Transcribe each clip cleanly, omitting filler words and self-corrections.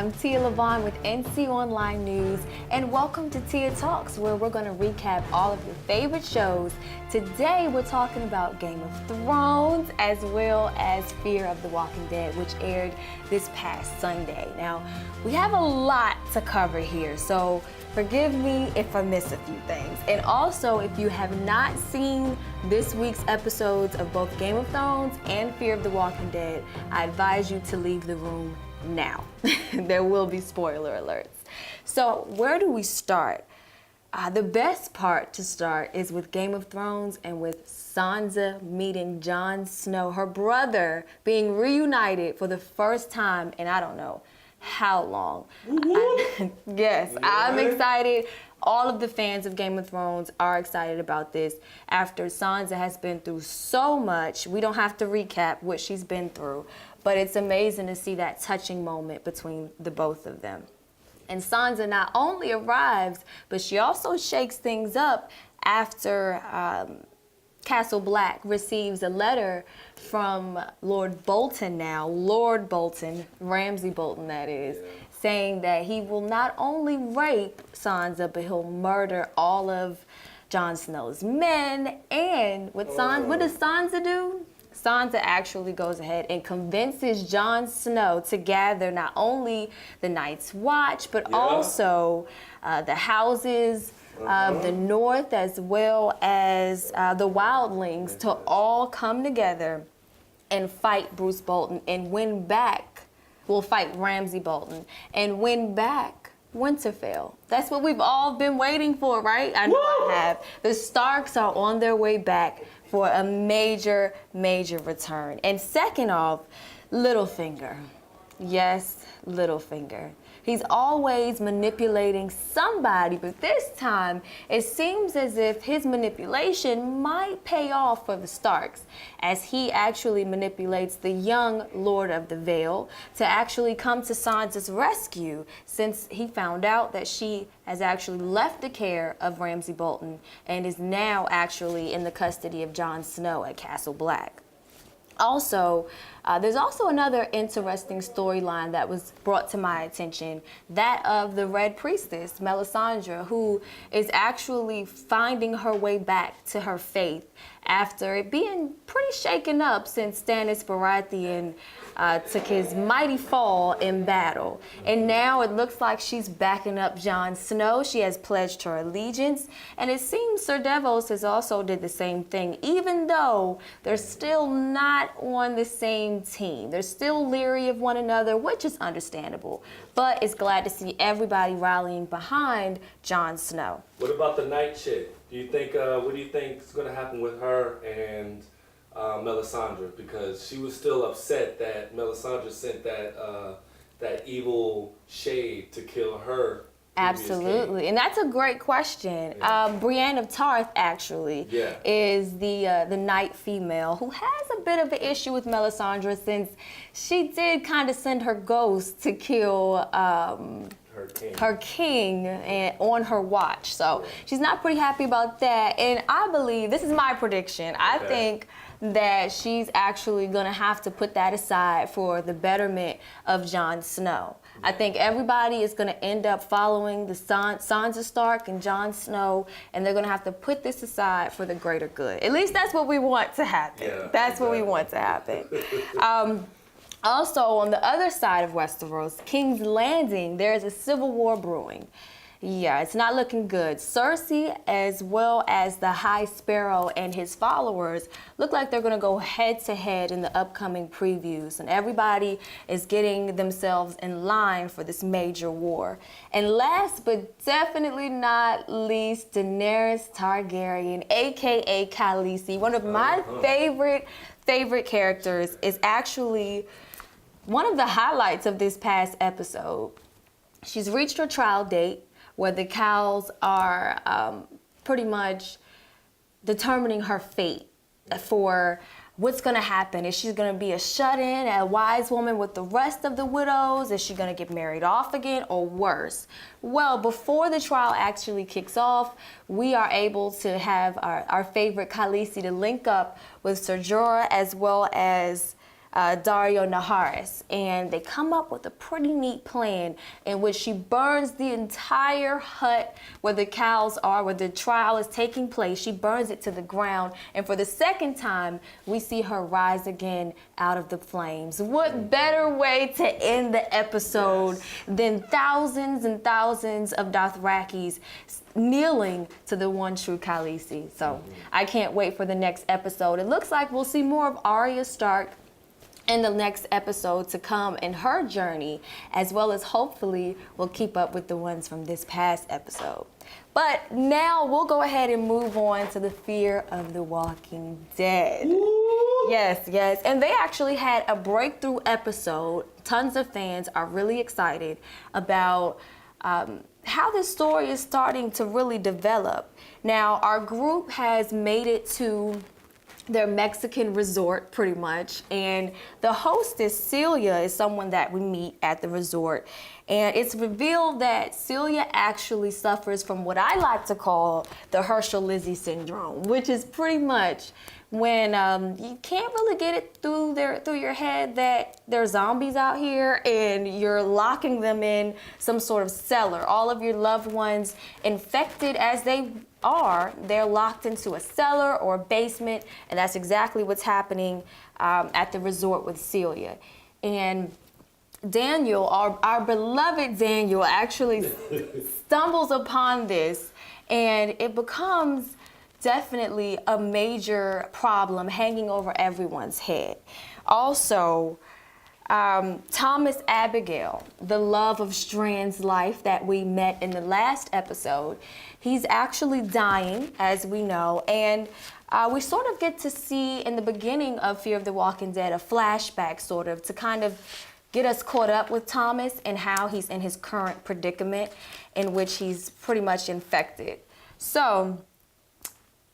I'm Tia Levon with NC Online News, and welcome to Tia Talks, where we're going to recap all of your favorite shows. Today, we're talking about Game of Thrones, as well as Fear of the Walking Dead, which aired this past Sunday. Now, we have a lot to cover here, so forgive me if I miss a few things. And also, if you have not seen this week's episodes of both Game of Thrones and Fear of the Walking Dead, I advise you to leave the room now. There will be spoiler alerts. So where do we start? The best part to start is with Game of Thrones and with Sansa meeting Jon Snow, her brother, being reunited for the first time in I don't know how long. Yes, I'm excited. All of the fans of Game of Thrones are excited about this after Sansa has been through so much. We don't have to recap what she's been through, but it's amazing to see that touching moment between the both of them. And Sansa not only arrives, but she also shakes things up after Castle Black receives a letter from Lord Bolton now, Lord Bolton, Ramsay Bolton that is, saying that he will not only rape Sansa, but he'll murder all of Jon Snow's men. And what does Sansa do? Sansa actually goes ahead and convinces Jon Snow to gather not only the Night's Watch, but also the houses of the North, as well as the Wildlings, to all come together and fight Bruce Bolton and win back. We'll fight Ramsay Bolton and win back Winterfell. That's what we've all been waiting for, right? I know I have. The Starks are on their way back for a major, major return. And second off, Littlefinger. Yes, Littlefinger. He's always manipulating somebody, but this time it seems as if his manipulation might pay off for the Starks, as he actually manipulates the young Lord of the Vale to actually come to Sansa's rescue, since he found out that she has actually left the care of Ramsay Bolton and is now actually in the custody of Jon Snow at Castle Black. Also, there's also another interesting storyline that was brought to my attention, that of the Red Priestess, Melisandre, who is actually finding her way back to her faith after it being pretty shaken up since Stannis Baratheon took his mighty fall in battle. And now it looks like she's backing up Jon Snow. She has pledged her allegiance. And it seems Sir Devos has also did the same thing, even though they're still not on the same team. They're still leery of one another, which is understandable. But it's glad to see everybody rallying behind Jon Snow. What about the Night Chick? Do you think, what do you think is going to happen with her and Melisandre? Because she was still upset that Melisandre sent that evil shade to kill her. Absolutely, and that's a great question. Brienne of Tarth actually is the Night female who has a bit of an issue with Melisandre, since she did kind of send her ghost to kill her king and on her watch. So she's not pretty happy about that. And I believe, this is my prediction, I think that she's actually gonna have to put that aside for the betterment of Jon Snow. I think everybody is gonna end up following the Sansa Stark and Jon Snow, and they're gonna have to put this aside for the greater good. At least that's what we want to happen. That's what we want to happen. Also, on the other side of Westeros, King's Landing, there is a civil war brewing. Yeah, it's not looking good. Cersei, as well as the High Sparrow and his followers, look like they're going to go head-to-head in the upcoming previews, and everybody is getting themselves in line for this major war. And last but definitely not least, Daenerys Targaryen, a.k.a. Khaleesi, one of my favorite characters, is actually one of the highlights of this past episode. She's reached her trial date, where the cows are pretty much determining her fate for what's going to happen. Is she going to be a shut-in, a wise woman with the rest of the widows? Is she going to get married off again, or worse? Well, before the trial actually kicks off, we are able to have our favorite Khaleesi to link up with Ser Jorah, as well as Dario Naharis, and they come up with a pretty neat plan in which she burns the entire hut where the cows are, where the trial is taking place. She burns it to the ground, and for the second time, we see her rise again out of the flames. What better way to end the episode than thousands and thousands of Dothrakis kneeling to the one true Khaleesi. So I can't wait for the next episode. It looks like we'll see more of Arya Stark in the next episode to come in her journey, as well as hopefully we'll keep up with the ones from this past episode. But now we'll go ahead and move on to the Fear of the Walking Dead. Ooh. Yes. And they actually had a breakthrough episode. Tons of fans are really excited about how this story is starting to really develop. Now, our group has made it to their Mexican resort, pretty much, and the hostess, Celia, is someone that we meet at the resort, and it's revealed that Celia actually suffers from what I like to call the Herschel Lizzie syndrome, which is pretty much when you can't really get it through your head that there's zombies out here, and you're locking them in some sort of cellar. All of your loved ones, infected as they are, they're locked into a cellar or a basement, and that's exactly what's happening at the resort with Celia. And Daniel, our beloved Daniel, actually stumbles upon this, and it becomes definitely a major problem hanging over everyone's head. Also, Thomas Abigail, the love of Strand's life that we met in the last episode, he's actually dying, as we know, and we sort of get to see in the beginning of Fear of the Walking Dead a flashback sort of to kind of get us caught up with Thomas and how he's in his current predicament in which he's pretty much infected. So,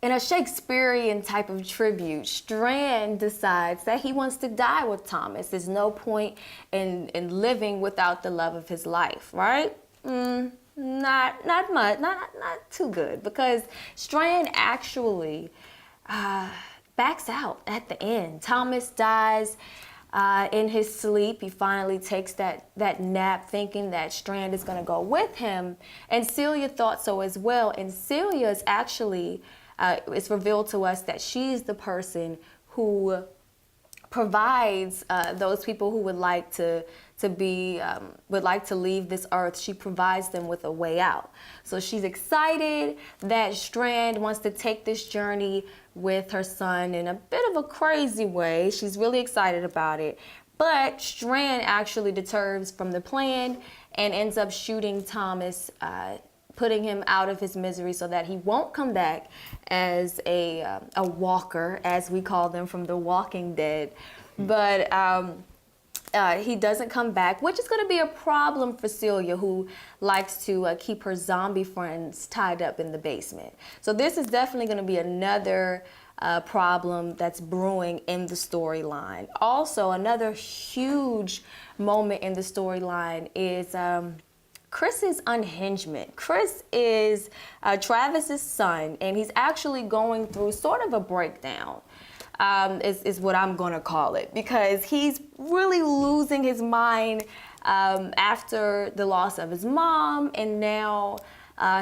in a Shakespearean type of tribute, Strand decides that he wants to die with Thomas. There's no point in living without the love of his life, right? Not much, not too good, because Strand actually backs out at the end. Thomas dies in his sleep. He finally takes that nap thinking that Strand is gonna go with him, and Celia thought so as well, and Celia is actually it's revealed to us that she's the person who provides those people who would like to leave this earth. She provides them with a way out. So she's excited that Strand wants to take this journey with her son in a bit of a crazy way. She's really excited about it. But Strand actually deters from the plan and ends up shooting Thomas, putting him out of his misery so that he won't come back as a walker, as we call them from The Walking Dead. But he doesn't come back, which is going to be a problem for Celia, who likes to keep her zombie friends tied up in the basement. So this is definitely going to be another problem that's brewing in the storyline. Also, another huge moment in the storyline is Chris's unhingement. Chris is Travis's son, and he's actually going through sort of a breakdown, is what I'm going to call it, because he's really losing his mind after the loss of his mom, and now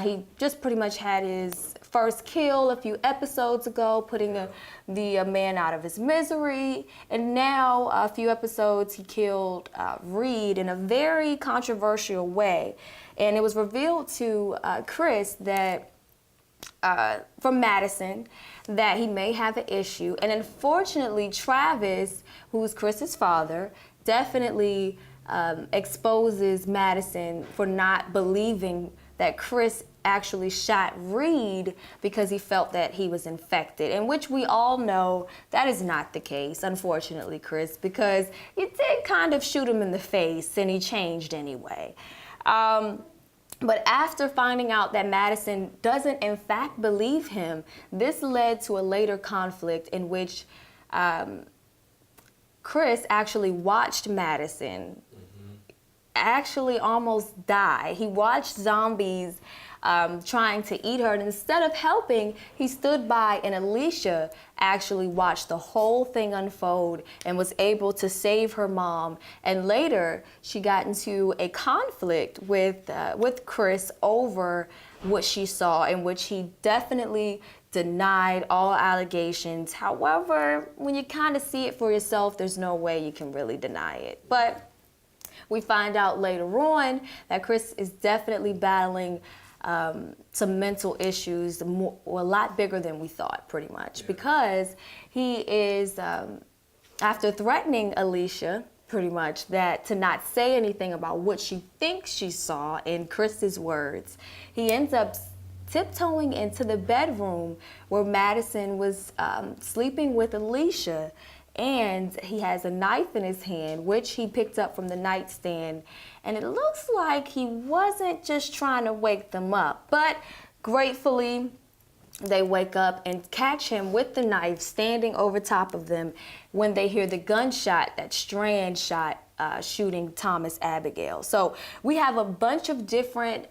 he just pretty much had his first kill a few episodes ago, putting the man out of his misery, and now a few episodes he killed Reed in a very controversial way, and it was revealed to Chris that from Madison that he may have an issue, and unfortunately Travis, who's Chris's father, definitely exposes Madison for not believing that Chris actually shot Reed because he felt that he was infected, in which we all know that is not the case, unfortunately, Chris, because you did kind of shoot him in the face and he changed anyway. But after finding out that Madison doesn't in fact believe him, this led to a later conflict in which Chris actually watched Madison actually almost die. He watched zombies trying to eat her. And instead of helping, he stood by, and Alicia actually watched the whole thing unfold and was able to save her mom. And later, she got into a conflict with Chris over what she saw, in which he definitely denied all allegations. However, when you kind of see it for yourself, there's no way you can really deny it. But we find out later on that Chris is definitely battling some mental issues, a lot bigger than we thought, pretty much, because he is, after threatening Alicia, pretty much, that to not say anything about what she thinks she saw, in Chris's words, he ends up tiptoeing into the bedroom where Madison was sleeping with Alicia, and he has a knife in his hand, which he picked up from the nightstand. And it looks like he wasn't just trying to wake them up, but gratefully, they wake up and catch him with the knife standing over top of them when they hear the gunshot that Strand shot, shooting Thomas Abigail. So we have a bunch of different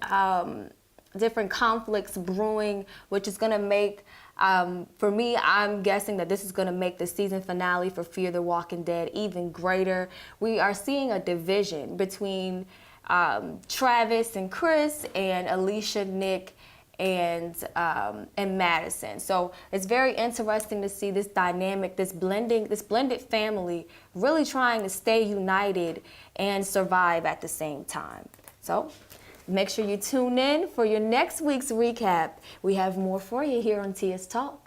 conflicts brewing, which is going to make, for me, I'm guessing that this is going to make the season finale for Fear the Walking Dead even greater. We are seeing a division between Travis and Chris, and Alicia, Nick, and Madison. So it's very interesting to see this dynamic, this blended family really trying to stay united and survive at the same time. So make sure you tune in for your next week's recap. We have more for you here on TS Talk.